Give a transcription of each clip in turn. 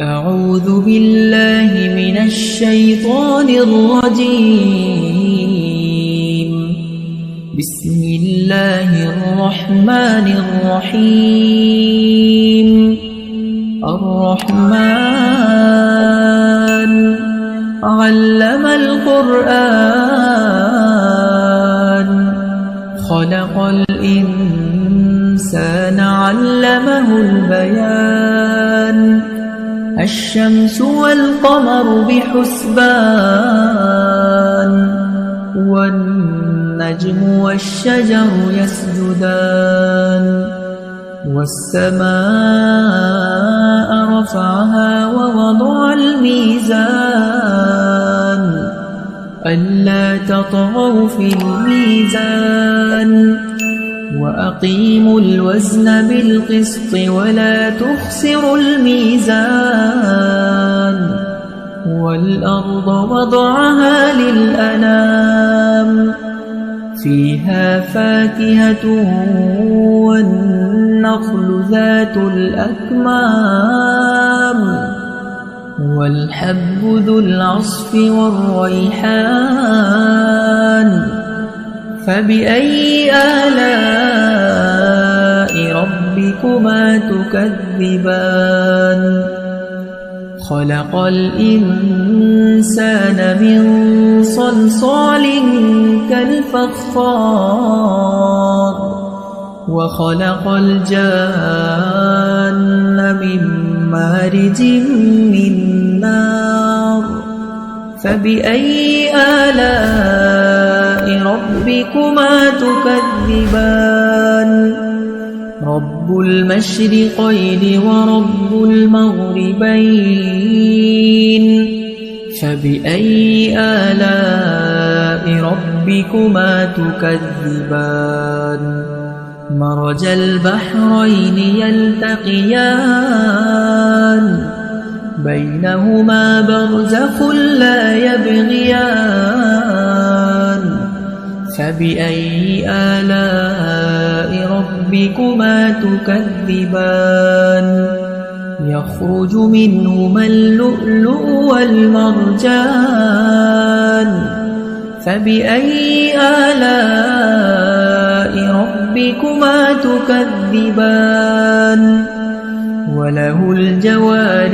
أعوذ بالله من الشيطان الرجيم. بسم الله الرحمن الرحيم. الرحمن علم القرآن خلق الإنسان علمه البيان الشمس والقمر بحسبان والنجم والشجر يسجدان والسماء رفعها ووضع الميزان ألا تطغوا في الميزان وأقيموا الوزن بالقسط ولا تخسروا الميزان والأرض وضعها للأنام فيها فاكهة والنخل ذات الأكمام والحب ذو العصف والريحان فبأي آلاء ربكما تكذبان خلق الإنسان من صلصال كالفخار وخلق الجان من مارج من نار فبأي آلاء ربكما تكذبان رب المشرقين ورب المغربين فبأي آلاء ربكما تكذبان مرج البحرين يلتقيان بينهما برزخ لا يبغيان فبأي آلاء ربكما تكذبان يخرج منهما اللؤلؤ والمرجان فبأي آلاء ربكما تكذبان وله الجوار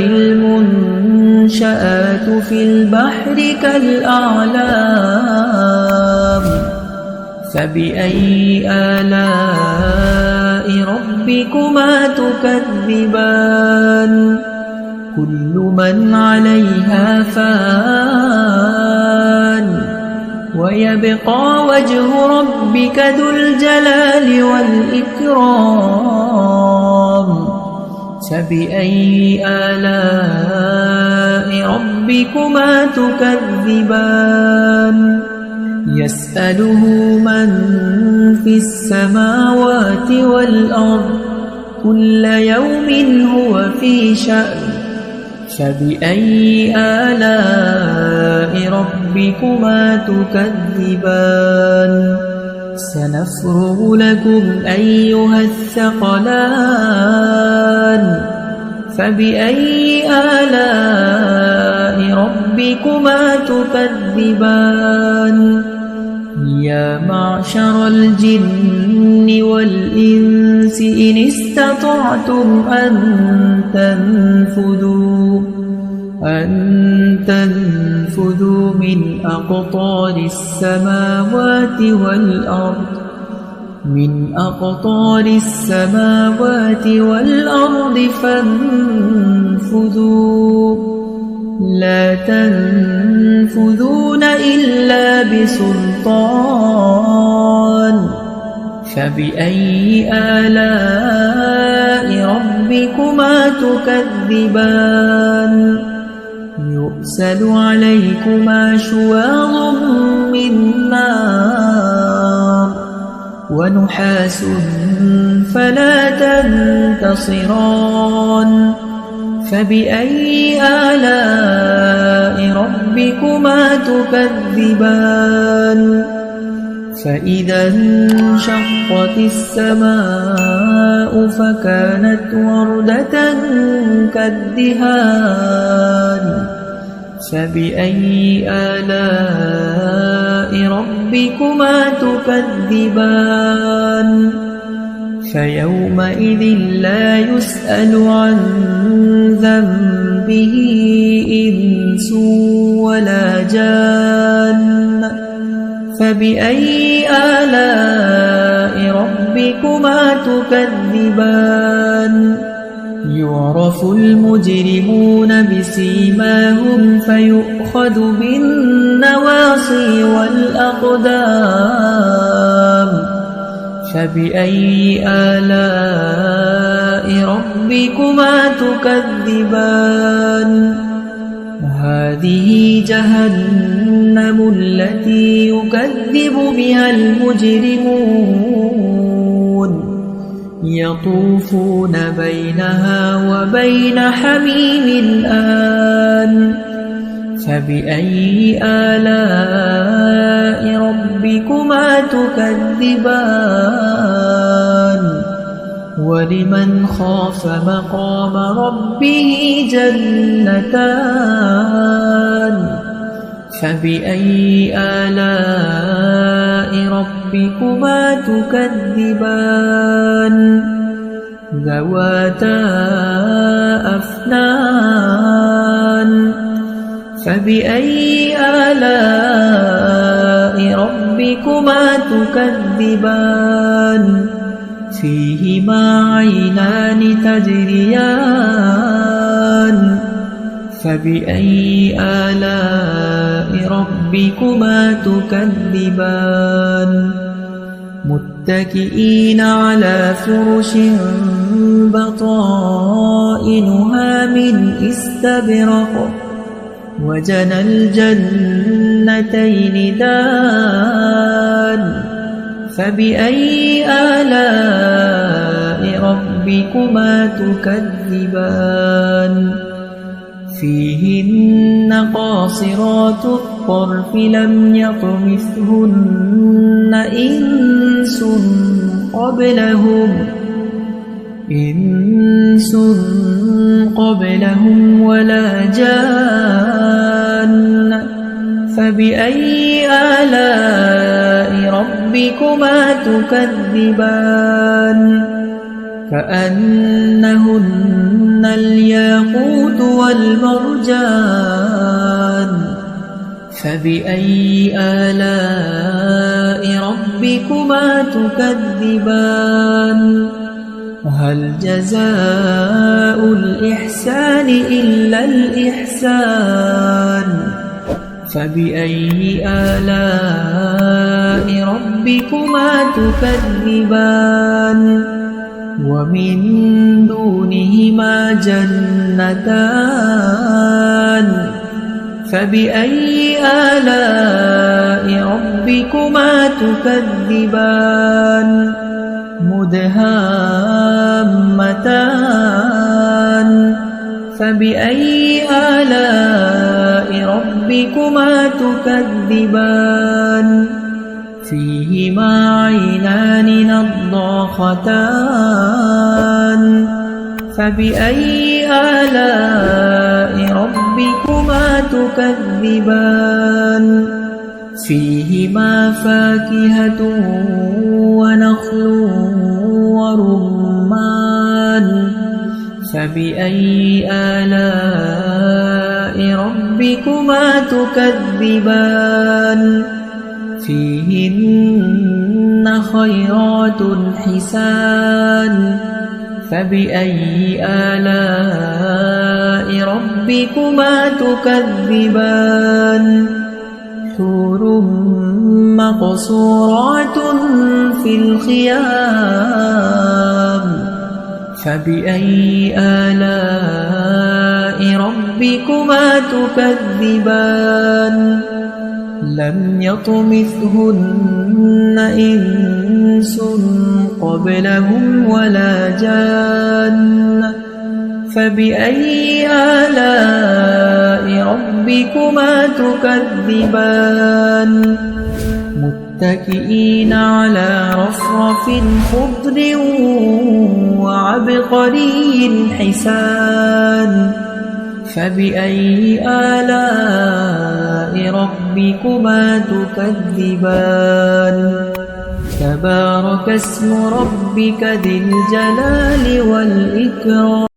المنشآت في البحر كالأعلام فبأي آلاء ربكما تكذبان كل من عليها فان ويبقى وجه ربك ذو الجلال والإكرام فبأي آلاء ربكما تكذبان يسأله من في السماوات والأرض كل يوم هو في شأن فبأي آلاء ربكما تكذبان سنفرغ لكم أيها الثقلان فبأي آلاء ربكما تكذبان يا معشر الجن والإنس إن استطعتم أن تنفذوا من أقطار السماوات والأرض فانفذوا لا تنفذون إلا بسلطان فبأي آلاء ربكما تكذبان يرسل عليكما شواظ من نار ونحاس فلا تنتصران فبأي آلاء ربكما تكذبان فإذا انشقت السماء فكانت وردة كالدهان فبأي آلاء ربكما تكذبان فيومئذ لا يسأل عن ذنبه إنس ولا جان فبأي آلاء ربكما تكذبان يعرف المجرمون بسيماهم فيؤخذ بالنواصي والأقدام فبأي آلاء ربكما تكذبان هذه جهنم التي يكذب بها المجرمون يطوفون بينها وبين حميم آن فبأي آلاء ربكما تكذبان ولمن خاف مقام ربه جنتان فبأي آلاء ربكما تكذبان ذواتا أفنان فبأي آلاء ربكما تكذبان فيهما عينان تجريان فبأي آلاء ربكما تكذبان متكئين على فرش بطائنها من استبرق وجنى الجنتين دان فبأي آلاء ربكما تكذبان فيهن قاصرات الطرف لم يطمثهن إنس قبلهم ولا جان فبأي آلاء ربكما تكذبان كأنهن الياقوت والمرجان فبأي آلاء ربكما تكذبان هل جزاء الإحسان إلا الإحسان فبأي آلاء ربكما تكذبان ومن دونهما جنتان فبأي آلاء ربكما تكذبان مدهامتان فبأي آلاء ربكما تكذبان فيهما عينان نضاختان فبأي آلاء ربكما تكذبان فيهما فاكهة ونخل ورمان فبأي آلاء ربكما تكذبان فيهن خيرات حسان فبأي آلاء ربكما تكذبان حور مقصورات في الخيام فبأي آلاء ربكما تكذبان لم يطمثهن إنس قبلهم ولا جان فبأي آلاء ربكما تكذبان متكئين على رفرف خضر وعبقري حسان فبأي آلاء ربكما تكذبان تبارك اسم ربك ذي الجلال والإكرام